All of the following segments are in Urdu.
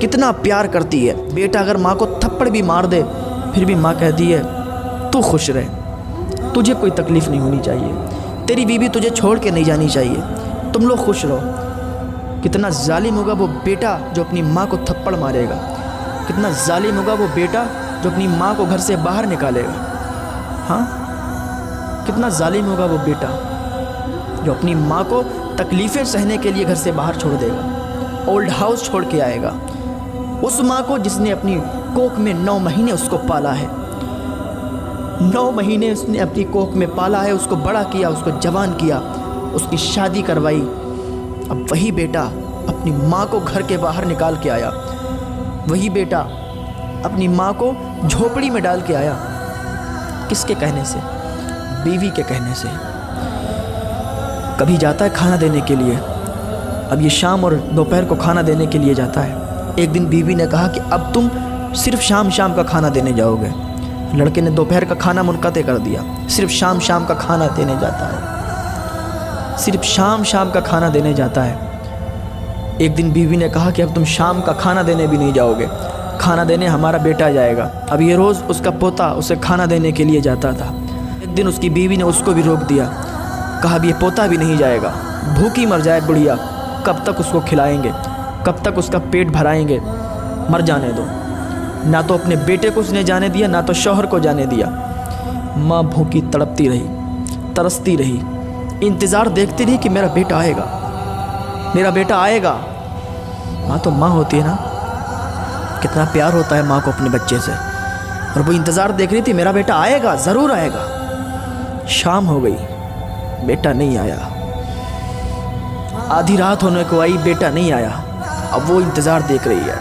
کتنا پیار کرتی ہے. بیٹا اگر ماں کو تھپڑ بھی مار دے پھر بھی ماں کہتی ہے تو خوش رہے, تجھے کوئی تکلیف نہیں ہونی چاہیے, تیری بیوی تجھے چھوڑ کے نہیں جانی چاہیے, تم لوگ خوش رہو. کتنا ظالم ہوگا وہ بیٹا جو اپنی ماں کو تھپڑ مارے گا, کتنا ظالم ہوگا وہ بیٹا جو اپنی ماں کو گھر سے باہر نکالے گا. ہاں, کتنا ظالم ہوگا وہ بیٹا جو اپنی ماں کو تکلیفیں سہنے کے لیے گھر سے باہر چھوڑ دے گا, اولڈ ہاؤس چھوڑ کے آئے گا. اس ماں کو جس نے اپنی کوکھ میں 9 مہینے اس کو پالا ہے, 9 مہینے اس نے اپنی کوکھ میں پالا ہے, اس کو بڑا کیا, اس کو جوان کیا, اس کی شادی کروائی. اب وہی بیٹا اپنی ماں کو گھر کے باہر نکال کے آیا, وہی بیٹا اپنی ماں کو جھوپڑی میں ڈال کے آیا. کس کے کہنے سے؟ بیوی کے کہنے سے. کبھی جاتا ہے کھانا دینے کے لیے, اب یہ شام اور دوپہر کو کھانا دینے کے لیے جاتا ہے. ایک دن بیوی نے کہا کہ اب تم صرف شام کا کھانا دینے جاؤ گے. لڑکے نے دوپہر کا کھانا منقطع کر دیا, صرف شام کا کھانا دینے جاتا ہے, صرف شام کا کھانا دینے جاتا ہے. ایک دن بیوی نے کہا کہ اب تم شام کا کھانا دینے بھی نہیں جاؤ گے, کھانا دینے ہمارا بیٹا جائے گا. اب یہ روز اس کا پوتا اسے کھانا دینے کے لیے جاتا تھا. ایک دن اس کی بیوی نے اس کو بھی روک دیا, کہا اب یہ پوتا بھی نہیں جائے گا, بھوکی مر جائے بڑھیا, کب تک اس کو کھلائیں گے, کب تک اس کا پیٹ بھرائیں گے, مر جانے دو. نہ تو اپنے بیٹے کو اس نے جانے دیا, نہ تو شوہر کو جانے دیا. ماں بھوکی تڑپتی رہی, ترستی رہی, انتظار دیکھتی رہی کہ میرا بیٹا آئے گا, میرا بیٹا آئے گا. ماں تو ماں ہوتی ہے نا, کتنا پیار ہوتا ہے ماں کو اپنے بچے سے, اور وہ انتظار دیکھ رہی تھی میرا بیٹا آئے گا, ضرور آئے گا. شام ہو گئی, بیٹا نہیں آیا. آدھی رات ہونے کو آئی, بیٹا نہیں آیا. اب وہ انتظار دیکھ رہی ہے,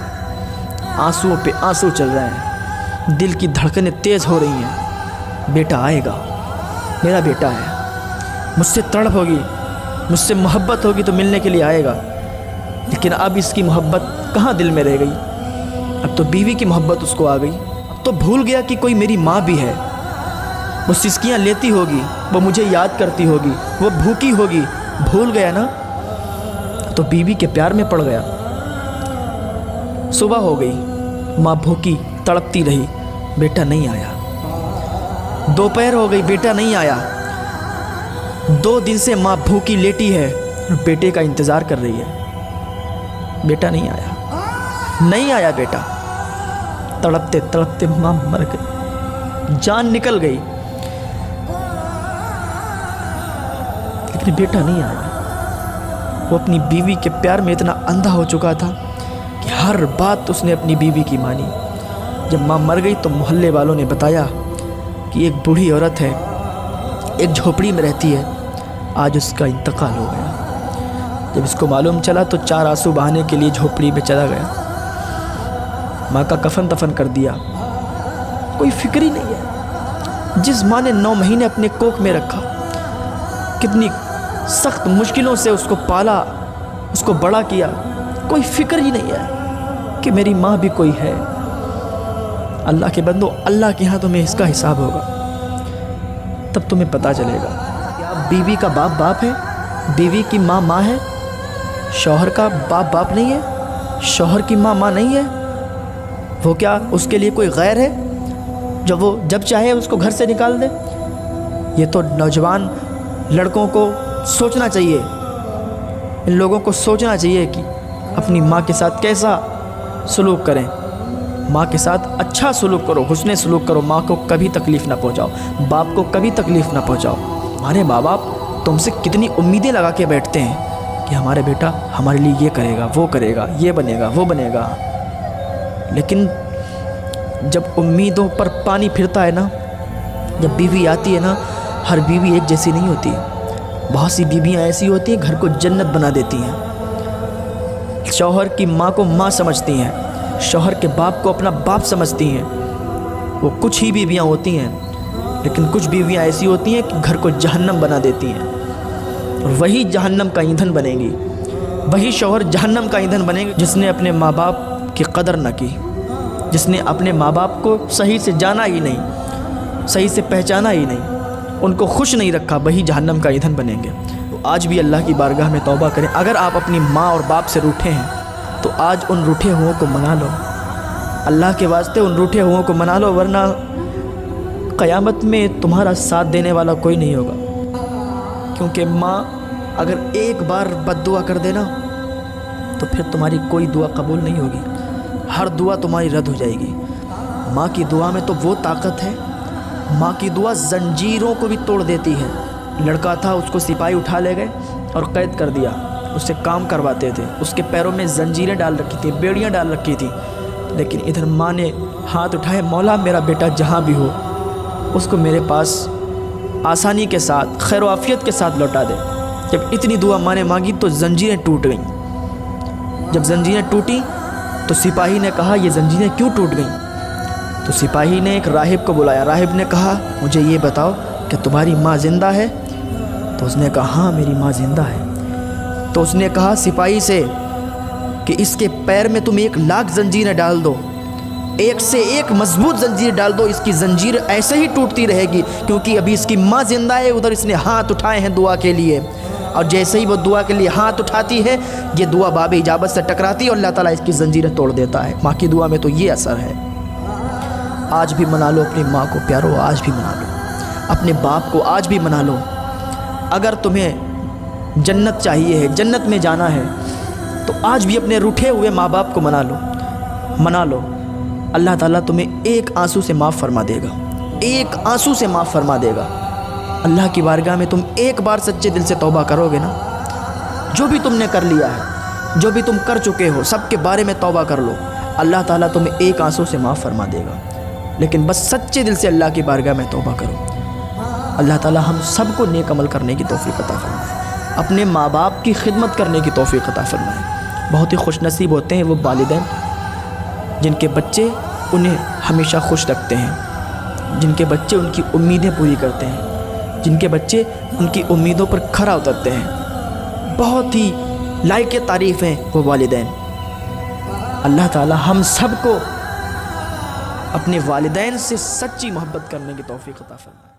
آنسوؤں پہ آنسو چل رہے ہیں, دل کی دھڑکنیں تیز ہو رہی ہیں. بیٹا آئے گا, میرا بیٹا ہے, مجھ سے تڑپ ہوگی, مجھ سے محبت ہوگی تو ملنے کے لیے آئے گا. لیکن اب اس کی محبت کہاں دل میں رہ گئی, اب تو بیوی کی محبت اس کو آ گئی. اب تو بھول گیا کہ کوئی میری ماں بھی ہے, وہ سسکیاں لیتی ہوگی, وہ مجھے یاد کرتی ہوگی, وہ بھوکی ہوگی. بھول گیا نا, تو بیوی کے پیار میں پڑ گیا. صبح ہو گئی, ماں بھوکی تڑپتی رہی, بیٹا نہیں آیا. دوپہر ہو گئی, بیٹا نہیں آیا. 2 دن سے ماں بھوکی لیٹی ہے اور بیٹے کا انتظار کر رہی ہے. بیٹا نہیں آیا, نہیں آیا بیٹا. تڑپتے تڑپتے ماں مر گئی, جان نکل گئی, لیکن بیٹا نہیں آیا. وہ اپنی بیوی کے پیار میں اتنا اندھا ہو چکا تھا کہ ہر بات اس نے اپنی بیوی کی مانی. جب ماں مر گئی تو محلے والوں نے بتایا کہ ایک بوڑھی عورت ہے, ایک جھوپڑی میں رہتی ہے, آج اس کا انتقال ہو گیا. جب اس کو معلوم چلا تو 4 آنسو بہانے کے لیے جھوپڑی میں چلا گیا. ماں کا کفن دفن کر دیا, کوئی فکر ہی نہیں ہے. جس ماں نے 9 مہینے اپنے کوکھ میں رکھا, کتنی سخت مشکلوں سے اس کو پالا, اس کو بڑا کیا, کوئی فکر ہی نہیں ہے کہ میری ماں بھی کوئی ہے. اللہ کے بندو, اللہ کے ہاں تمہیں اس کا حساب ہوگا, تب تمہیں پتہ چلے گا. کیا بیوی کا باپ ہے, بیوی کی ماں ہے, شوہر کا باپ نہیں ہے, شوہر کی ماں نہیں ہے. وہ کیا اس کے لیے کوئی غیر ہے جو وہ جب چاہے اس کو گھر سے نکال دے؟ یہ تو نوجوان لڑکوں کو سوچنا چاہیے, ان لوگوں کو سوچنا چاہیے کہ اپنی ماں کے ساتھ کیسا سلوک کریں. ماں کے ساتھ اچھا سلوک کرو, حسن سلوک کرو. ماں کو کبھی تکلیف نہ پہنچاؤ, باپ کو کبھی تکلیف نہ پہنچاؤ. ہمارے ماں باپ تم سے کتنی امیدیں لگا کے بیٹھتے ہیں کہ ہمارے بیٹا ہمارے لیے یہ کرے گا, وہ کرے گا, یہ بنے گا, وہ بنے گا. لیکن جب امیدوں پر پانی پھرتا ہے نا, جب بیوی آتی ہے نا, ہر بیوی ایک جیسی نہیں ہوتی. بہت سی بیویاں ایسی ہوتی ہیں گھر کو جنت بنا دیتی ہیں. شوہر کی ماں کو ماں سمجھتی ہیں, شوہر کے باپ کو اپنا باپ سمجھتی ہیں. وہ کچھ ہی بیویاں ہوتی ہیں, لیکن کچھ بیویاں ایسی ہوتی ہیں کہ گھر کو جہنم بنا دیتی ہیں. اور وہی جہنم کا ایندھن بنے گی, وہی شوہر جہنم کا ایندھن بنے گا جس نے اپنے ماں باپ کی قدر نہ کی, جس نے اپنے ماں باپ کو صحیح سے جانا ہی نہیں, صحیح سے پہچانا ہی نہیں, ان کو خوش نہیں رکھا. وہی جہنم کا ایندھن بنیں گے. تو آج بھی اللہ کی بارگاہ میں توبہ کریں. اگر آپ اپنی ماں اور باپ سے روٹھے ہیں, تو آج ان روٹھے ہوں کو منا لو، اللہ کے واسطے ان روٹھے ہوں کو منا لو، ورنہ قیامت میں تمہارا ساتھ دینے والا کوئی نہیں ہوگا۔ کیونکہ ماں اگر ایک بار بد دعا کر دینا تو پھر تمہاری کوئی دعا قبول نہیں ہوگی، ہر دعا تمہاری رد ہو جائے گی۔ ماں کی دعا میں تو وہ طاقت ہے، ماں کی دعا زنجیروں کو بھی توڑ دیتی ہے۔ لڑکا تھا، اس کو سپاہی اٹھا لے گئے اور قید کر دیا، اس سے کام کرواتے تھے، اس کے پیروں میں زنجیریں ڈال رکھی تھیں، بیڑیاں ڈال رکھی تھیں، لیکن ادھر ماں نے ہاتھ اٹھائے، مولا میرا بیٹا جہاں بھی ہو اس کو میرے پاس آسانی کے ساتھ، خیر و عافیت کے ساتھ لوٹا دے۔ جب اتنی دعا ماں نے مانگی تو زنجیریں ٹوٹ گئیں۔ جب زنجیریں ٹوٹیں تو سپاہی نے کہا یہ زنجیریں کیوں ٹوٹ گئیں؟ تو سپاہی نے ایک راہب کو بلایا، راہب نے کہا مجھے یہ بتاؤ کہ تمہاری ماں زندہ ہے؟ تو اس نے کہا ہاں میری ماں زندہ ہے۔ تو اس نے کہا سپاہی سے کہ اس کے پیر میں تم 1,00,000 زنجیریں ڈال دو، ایک سے ایک مضبوط زنجیر ڈال دو، اس کی زنجیر ایسے ہی ٹوٹتی رہے گی، کیونکہ ابھی اس کی ماں زندہ ہے، ادھر اس نے ہاتھ اٹھائے ہیں دعا کے لیے، اور جیسے ہی وہ دعا کے لیے ہاتھ اٹھاتی ہے یہ دعا باب اجابت سے ٹکراتی ہے اور اللہ تعالیٰ اس کی زنجیریں توڑ دیتا ہے۔ ماں کی دعا میں تو یہ اثر ہے۔ آج بھی منا لو اپنی ماں کو پیارو، آج بھی منا لو اپنے باپ کو، آج بھی منا لو۔ اگر تمہیں جنت چاہیے ہے، جنت میں جانا ہے، تو آج بھی اپنے روٹھے ہوئے ماں باپ کو منا لو۔ اللہ تعالیٰ تمہیں ایک آنسو سے معاف فرما دے گا، ایک آنسو سے معاف فرما دے گا۔ اللہ کی بارگاہ میں تم ایک بار سچے دل سے توبہ کرو گے نا، جو بھی تم نے کر لیا ہے، جو بھی تم کر چکے ہو، سب کے بارے میں توبہ کر لو، اللہ تعالیٰ تمہیں ایک آنسو سے معاف فرما دے گا۔ لیکن بس سچے دل سے اللہ کی بارگاہ میں توبہ کرو۔ اللہ تعالیٰ ہم سب کو نیک عمل کرنے کی توفیق عطا فرمائے، اپنے ماں باپ کی خدمت کرنے کی توفیق عطا فرمائے۔ بہت ہی خوش نصیب ہوتے ہیں وہ والدین جن کے بچے انہیں ہمیشہ خوش رکھتے ہیں، جن کے بچے ان کی امیدیں پوری کرتے ہیں، جن کے بچے ان کی امیدوں پر کھرا اترتے ہیں۔ بہت ہی لائق تعریف ہیں وہ والدین۔ اللہ تعالی ہم سب کو اپنے والدین سے سچی محبت کرنے کی توفیق عطا فرمائے۔